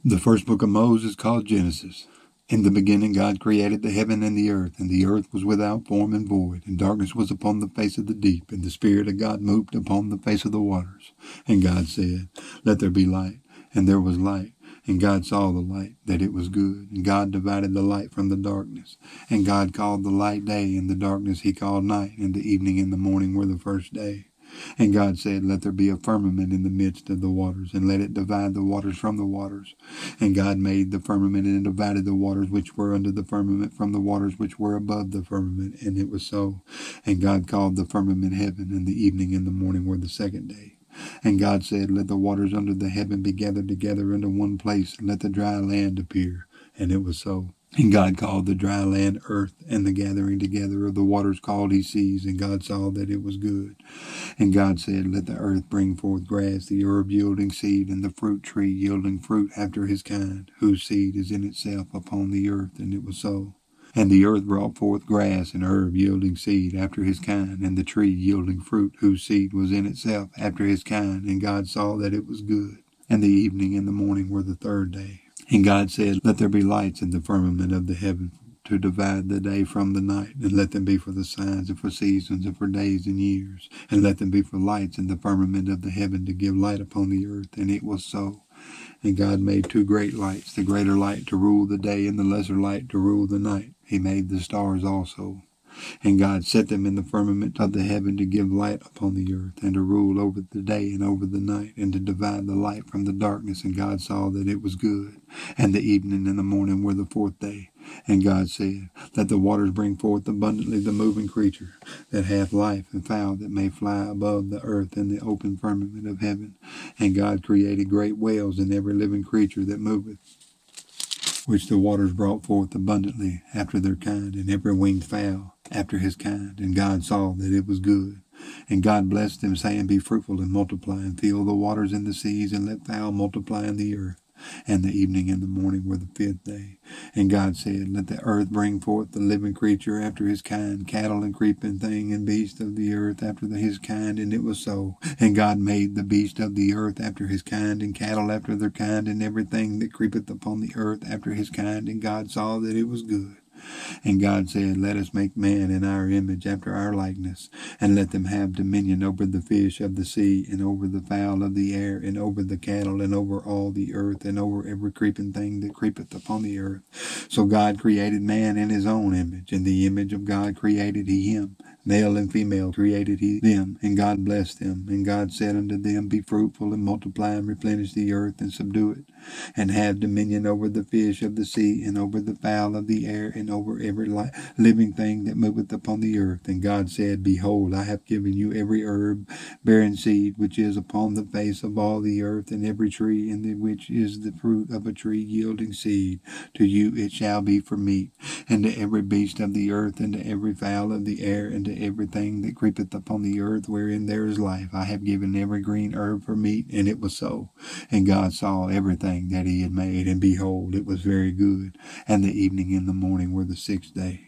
The first book of Moses is called Genesis. In the beginning God created the heaven and the earth was without form and void, and darkness was upon the face of the deep, and the Spirit of God moved upon the face of the waters. And God said, Let there be light, and there was light. And God saw the light, that it was good. And God divided the light from the darkness. And God called the light day, and the darkness he called night, and the evening and the morning were the first day. And God said, Let there be a firmament in the midst of the waters, and let it divide the waters from the waters. And God made the firmament, and divided the waters which were under the firmament from the waters which were above the firmament. And it was so. And God called the firmament heaven, and the evening and the morning were the second day. And God said, Let the waters under the heaven be gathered together into one place, and let the dry land appear. And it was so. And God called the dry land earth, and the gathering together of the waters called he seas. And God saw that it was good. And God said, Let the earth bring forth grass, the herb yielding seed, and the fruit tree yielding fruit after his kind, whose seed is in itself upon the earth. And it was so. And the earth brought forth grass and herb yielding seed after his kind, and the tree yielding fruit, whose seed was in itself after his kind. And God saw that it was good. And the evening and the morning were the third day. And God said, Let there be lights in the firmament of the heaven, to divide the day from the night, and let them be for the signs and for seasons and for days and years, and let them be for lights in the firmament of the heaven to give light upon the earth. And it was so. And God made two great lights, the greater light to rule the day, and the lesser light to rule the night. He made the stars also. And God set them in the firmament of the heaven to give light upon the earth, and to rule over the day and over the night, and to divide the light from the darkness. And God saw that it was good. And the evening and the morning were the fourth day. And God said, Let the waters bring forth abundantly the moving creature that hath life, and fowl that may fly above the earth in the open firmament of heaven. And God created great whales and every living creature that moveth, which the waters brought forth abundantly after their kind, and every winged fowl after his kind. And God saw that it was good. And God blessed them, saying, Be fruitful and multiply, and fill the waters in the seas, and let fowl multiply in the earth. And the evening and the morning were the fifth day. And God said, Let the earth bring forth the living creature after his kind, cattle and creeping thing, and beast of the earth after his kind. And it was so. And God made the beast of the earth after his kind, and cattle after their kind, and everything that creepeth upon the earth after his kind. And God saw that it was good. And God said, Let us make man in our image, after our likeness, and let them have dominion over the fish of the sea, and over the fowl of the air, and over the cattle, and over all the earth, and over every creeping thing that creepeth upon the earth. So God created man in his own image. In the image of God created he him. Male and female created he them, and God blessed them. And God said unto them, Be fruitful, and multiply, and replenish the earth, and subdue it, and have dominion over the fish of the sea, and over the fowl of the air, and over every living thing that moveth upon the earth. And God said, Behold, I have given you every herb bearing seed which is upon the face of all the earth, and every tree in which is the fruit of a tree yielding seed. To you it shall be for meat, and to every beast of the earth, and to every fowl of the air, and to everything that creepeth upon the earth wherein there is life. I have given every green herb for meat. And it was so. And God saw everything that he had made, and behold, it was very good. And the evening and the morning were the sixth day.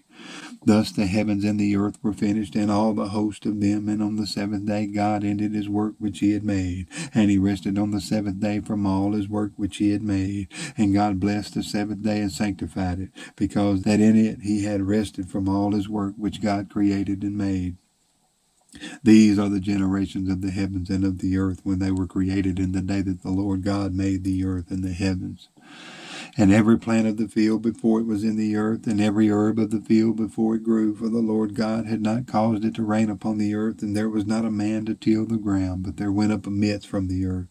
Thus the heavens and the earth were finished, and all the host of them. And on the seventh day God ended his work which he had made. And he rested on the seventh day from all his work which he had made. And God blessed the seventh day and sanctified it, because that in it he had rested from all his work which God created and made. These are the generations of the heavens and of the earth when they were created, in the day that the Lord God made the earth and the heavens. And every plant of the field before it was in the earth, and every herb of the field before it grew, for the Lord God had not caused it to rain upon the earth, and there was not a man to till the ground, but there went up a mist from the earth,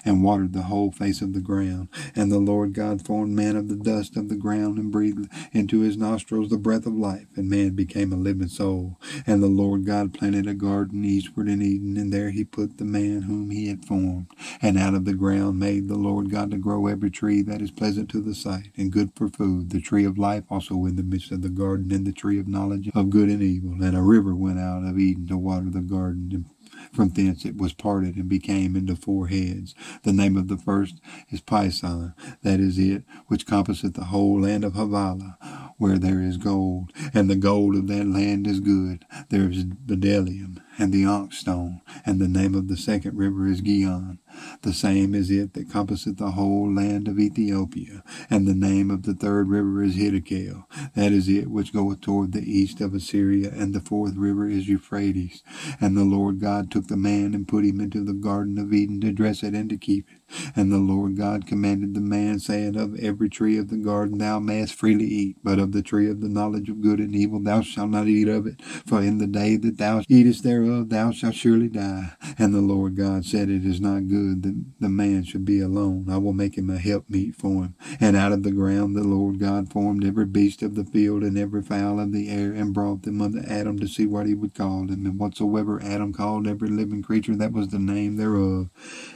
and watered the whole face of the ground. And the Lord God formed man of the dust of the ground, and breathed into his nostrils the breath of life, and man became a living soul. And the Lord God planted a garden eastward in Eden, and there he put the man whom he had formed. And out of the ground made the Lord God to grow every tree that is pleasant to the sight, and good for food, the tree of life also in the midst of the garden, and the tree of knowledge of good and evil. And a river went out of Eden to water the garden, and from thence it was parted and became into four heads. The name of the first is Pison, that is it, which compasseth the whole land of Havilah, where there is gold, and the gold of that land is good. There is bdellium, and the onyx stone, and the name of the second river is Gihon. The same is it that compasseth the whole land of Ethiopia. And the name of the third river is Hiddekel. That is it which goeth toward the east of Assyria. And the fourth river is Euphrates. And the Lord God took the man and put him into the garden of Eden to dress it and to keep it. And the Lord God commanded the man, saying, Of every tree of the garden thou mayest freely eat, but of the tree of the knowledge of good and evil thou shalt not eat of it. For in the day that thou eatest thereof thou shalt surely die. And the Lord God said, It is not good that the man should be alone. I will make him a helpmeet for him. And out of the ground the Lord God formed every beast of the field and every fowl of the air, and brought them unto Adam to see what he would call them. And whatsoever Adam called every living creature, that was the name thereof.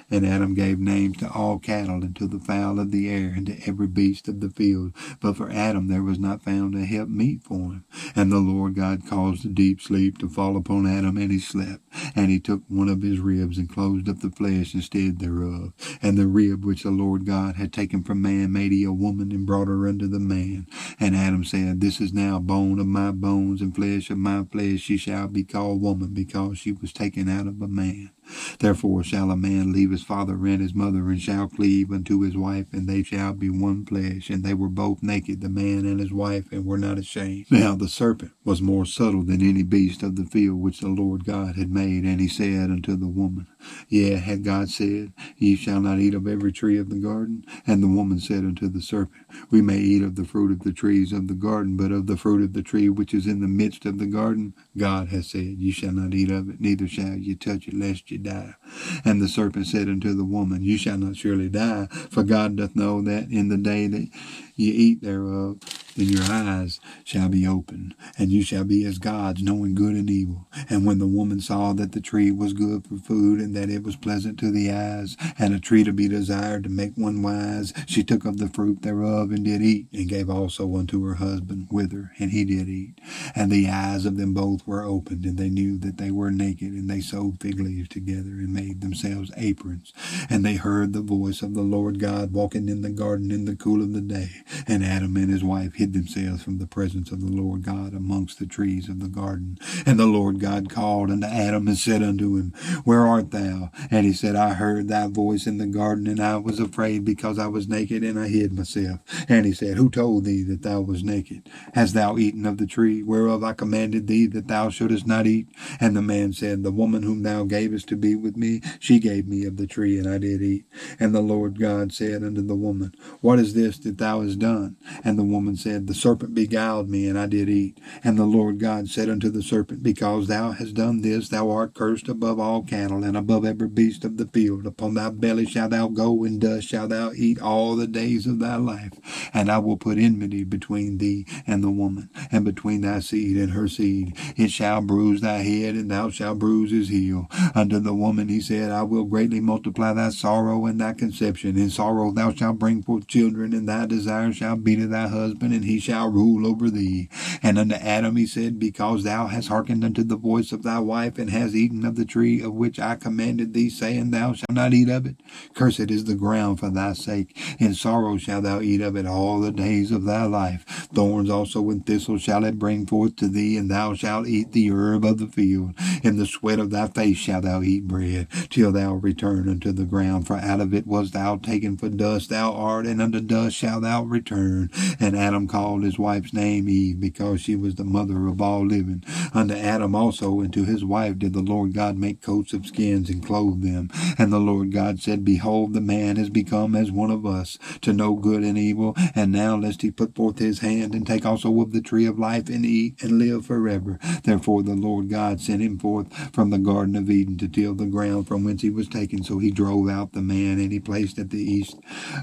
And Adam gave names to all cattle, and to the fowl of the air, and to every beast of the field. But for Adam there was not found a helpmeet for him. And the Lord God caused a deep sleep to fall upon Adam, and he slept. And he took one of his ribs, and closed up the flesh instead thereof. And the rib which the Lord God had taken from man made he a woman, and brought her unto the man. And Adam said, This is now bone of my bones, and flesh of my flesh. She shall be called woman, because she was taken out of a man. Therefore shall a man leave his father and his mother, and shall cleave unto his wife, and they shall be one flesh. And they were both naked, the man and his wife, and were not ashamed. Now the serpent was more subtle than any beast of the field which the Lord God had made. And he said unto the woman, Yea, had God said, Ye shall not eat of every tree of the garden? And the woman said unto the serpent, We may eat of the fruit of the trees of the garden, but of the fruit of the tree which is in the midst of the garden, God hath said, Ye shall not eat of it, neither shall ye touch it, lest ye die. And the serpent said unto the woman, You shall not surely die, for God doth know that in the day that ye eat thereof, then your eyes shall be opened, and you shall be as gods, knowing good and evil. And when the woman saw that the tree was good for food, and that it was pleasant to the eyes, and a tree to be desired to make one wise, she took of the fruit thereof, and did eat, and gave also unto her husband with her, and he did eat. And the eyes of them both were opened, and they knew that they were naked, and they sewed fig leaves together, and made themselves aprons. And they heard the voice of the Lord God walking in the garden in the cool of the day. And Adam and his wife hid themselves from the presence of the Lord God amongst the trees of the garden. And the Lord God called unto Adam, and said unto him, Where art thou? And he said, I heard thy voice in the garden, and I was afraid, because I was naked, and I hid myself. And he said, Who told thee that thou was naked? Hast thou eaten of the tree whereof I commanded thee that thou shouldest not eat? And the man said, The woman whom thou gavest to be with me, she gave me of the tree, and I did eat. And the Lord God said unto the woman, What is this that thou hast done? And the woman said, The serpent beguiled me, and I did eat. And the Lord God said unto the serpent, Because thou hast done this, thou art cursed above all cattle, and above every beast of the field. Upon thy belly shalt thou go, and dust shalt thou eat all the days of thy life. And I will put enmity between thee and the woman, and between thy seed and her seed. It shall bruise thy head, and thou shalt bruise his heel. Unto the woman he said, I will greatly multiply thy sorrow and thy conception. In sorrow thou shalt bring forth children, and thy desire shall be to thy husband, and he shall rule over thee. And unto Adam he said, Because thou hast hearkened unto the voice of thy wife, and hast eaten of the tree of which I commanded thee, saying, Thou shalt not eat of it. Cursed is the ground for thy sake. In sorrow shalt thou eat of it all the days of thy life. Thorns also and thistles shall it bring forth to thee, and thou shalt eat the herb of the field. In the sweat of thy face shalt thou eat bread, till thou return unto the ground. For out of it was thou taken, for dust thou art, and unto dust shalt thou return. And Adam called his wife's name Eve, because she was the mother of all living. Unto Adam also and to his wife did the Lord God make coats of skins, and clothe them. And the Lord God said, Behold, the man is become as one of us, to know good and evil. And now lest he put forth his hand, and take also of the tree of life, and eat, and live forever. Therefore the Lord God sent him forth from the garden of Eden to till the ground from whence he was taken. So he drove out the man, and he placed at the east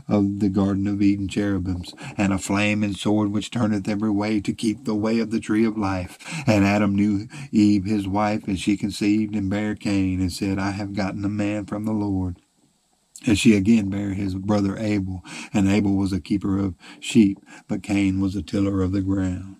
of the garden of Eden cherubims, and a flame and sword which turneth every way, to keep the way of the tree of life. And Adam knew Eve his wife, and she conceived and bare Cain, and said, I have gotten a man from the Lord. And she again bare his brother Abel, and Abel was a keeper of sheep, but Cain was a tiller of the ground.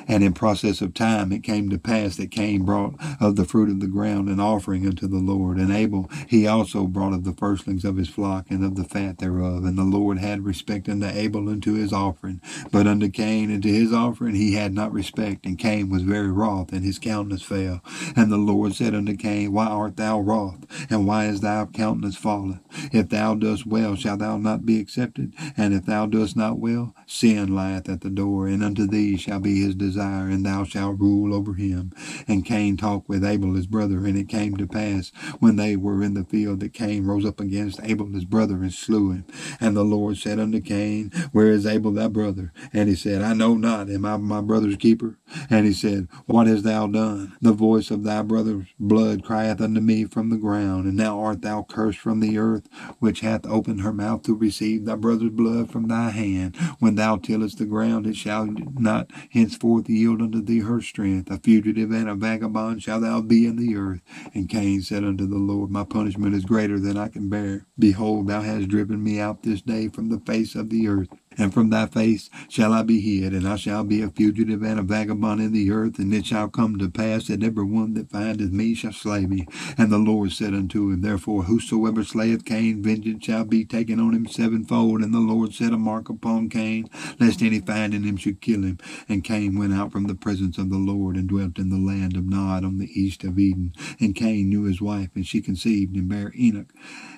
And in process of time it came to pass that Cain brought of the fruit of the ground an offering unto the Lord. And Abel he also brought of the firstlings of his flock and of the fat thereof. And the Lord had respect unto Abel and to his offering, but unto Cain and to his offering he had not respect. And Cain was very wroth, and his countenance fell. And the Lord said unto Cain, Why art thou wroth, and why is thy countenance fallen? If thou dost well, shalt thou not be accepted? And if thou dost not well, sin lieth at the door, and unto thee shall be his desire, and thou shalt rule over him. And Cain talked with Abel his brother, and it came to pass, when they were in the field, that Cain rose up against Abel his brother, and slew him. And the Lord said unto Cain, Where is Abel thy brother? And he said, I know not, am I my brother's keeper? And he said, What hast thou done? The voice of thy brother's blood crieth unto me from the ground, and now art thou cursed from the earth, which hath opened her mouth to receive thy brother's blood from thy hand. When thou tillest the ground, it shall not henceforth yield unto thee her strength. A fugitive and a vagabond shalt thou be in the earth. And Cain said unto the Lord, My punishment is greater than I can bear. Behold, thou hast driven me out this day from the face of the earth, and from thy face shall I be hid, and I shall be a fugitive and a vagabond in the earth. And it shall come to pass that every one that findeth me shall slay me. And the Lord said unto him, Therefore whosoever slayeth Cain, vengeance shall be taken on him sevenfold. And the Lord set a mark upon Cain, lest any finding him should kill him. And Cain went out from the presence of the Lord, and dwelt in the land of Nod on the east of Eden. And Cain knew his wife, and she conceived and bare Enoch.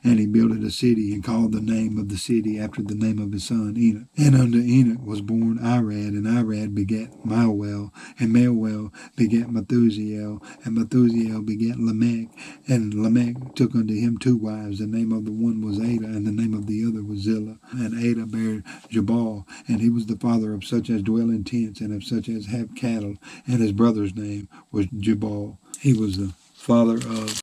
And he builded a city, and called the name of the city after the name of his son Enoch. And unto Enoch was born Irad, and Irad begat Mahuel, and Mahuel begat Methusiel, and Methusiel begat Lamech. And Lamech took unto him two wives. The name of the one was Ada, and the name of the other was Zillah. And Ada bare Jabal, and he was the father of such as dwell in tents, and of such as have cattle. And his brother's name was Jabal. He was the father of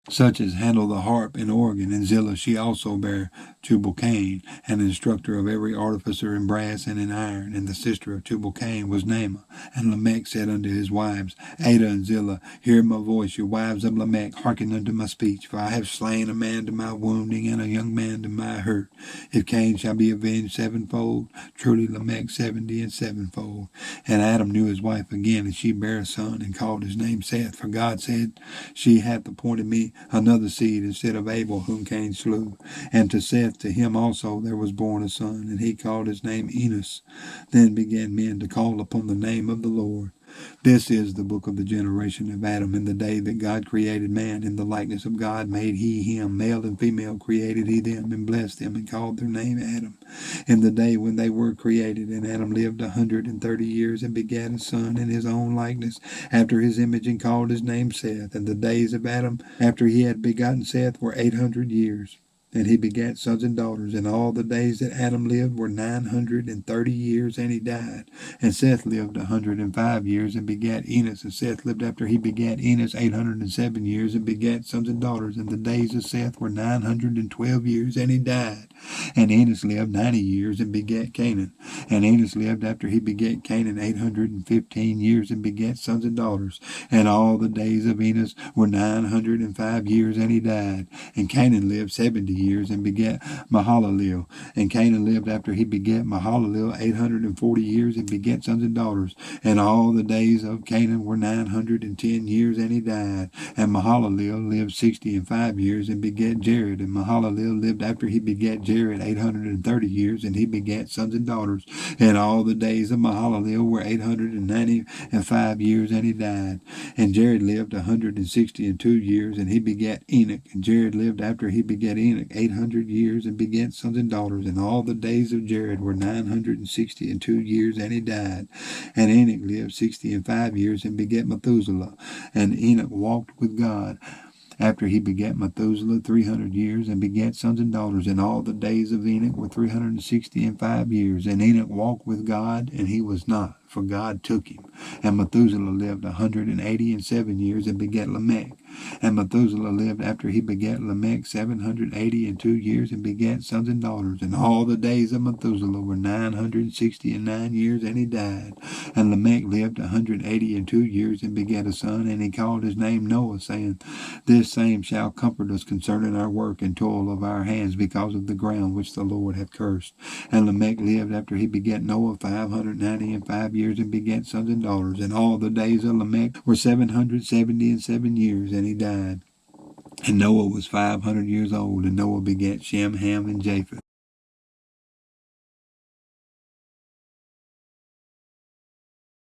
such as handle the harp and organ. And Zillah she also bare Tubal-Cain, an instructor of every artificer in brass and in iron. And the sister of Tubal-Cain was Naamah. And Lamech said unto his wives, Ada and Zillah, hear my voice, you wives of Lamech, hearken unto my speech. For I have slain a man to my wounding, and a young man to my hurt. If Cain shall be avenged sevenfold, truly Lamech 70 and sevenfold. And Adam knew his wife again, and she bare a son, and called his name Seth. For God said, She hath appointed me another seed instead of Abel, whom Cain slew. And to Seth, to him also there was born a son, and he called his name Enos. Then began men to call upon the name of the Lord. This is the book of the generation of Adam. In the day that God created man, in the likeness of God made he him, male and female created he them, and blessed them, and called their name Adam. In the day when they were created, and Adam lived 130 years, and begat a son in his own likeness, after his image, and called his name Seth. And the days of Adam, after he had begotten Seth, were 800 years. And he begat sons and daughters. And all the days that Adam lived were 930 years, and he died. And Seth lived 105 years, and begat Enos. And Seth lived after he begat Enos 807 years, and begat sons and daughters. And the days of Seth were 912 years, and he died. And Enos lived 90 years, and begat Canaan. And Enos lived after he begat Canaan 815 years, and begat sons and daughters. And all the days of Enos were 905 years, and he died. And Canaan lived 70 years, and begat Mahalalel. And Canaan lived after he begat Mahalalel 840 years, and begat sons and daughters. And all the days of Canaan were 910 years, and he died. And Mahalalel lived 65 years, and begat Jared. And Mahalalel lived after he begat Jared 830 years, and he begat sons and daughters. And all the days of Mahalalel were 895 years, and he died. And Jared lived 162 years, and he begat Enoch. And Jared lived after he begat Enoch 800 years, and begat sons and daughters. And all the days of Jared were 962 years, and he died. And Enoch lived 65 years, and begat Methuselah. And Enoch walked with God after he begat Methuselah 300 years, and begat sons and daughters. And all the days of Enoch were 365 years. And Enoch walked with God, and he was not, for God took him. And Methuselah lived 187 years and begat Lamech. And Methuselah lived after he begat Lamech 782 years and begat sons and daughters. And all the days of Methuselah were 969 years, and he died. And Lamech lived 182 years and begat a son, and he called his name Noah, saying, This same shall comfort us concerning our work and toil of our hands, because of the ground which the Lord hath cursed. And Lamech lived after he begat Noah 595 years and begat sons and daughters. And all the days of Lamech were 777 years, and he died. And Noah was 500 years old, and Noah begat Shem, Ham, and Japheth.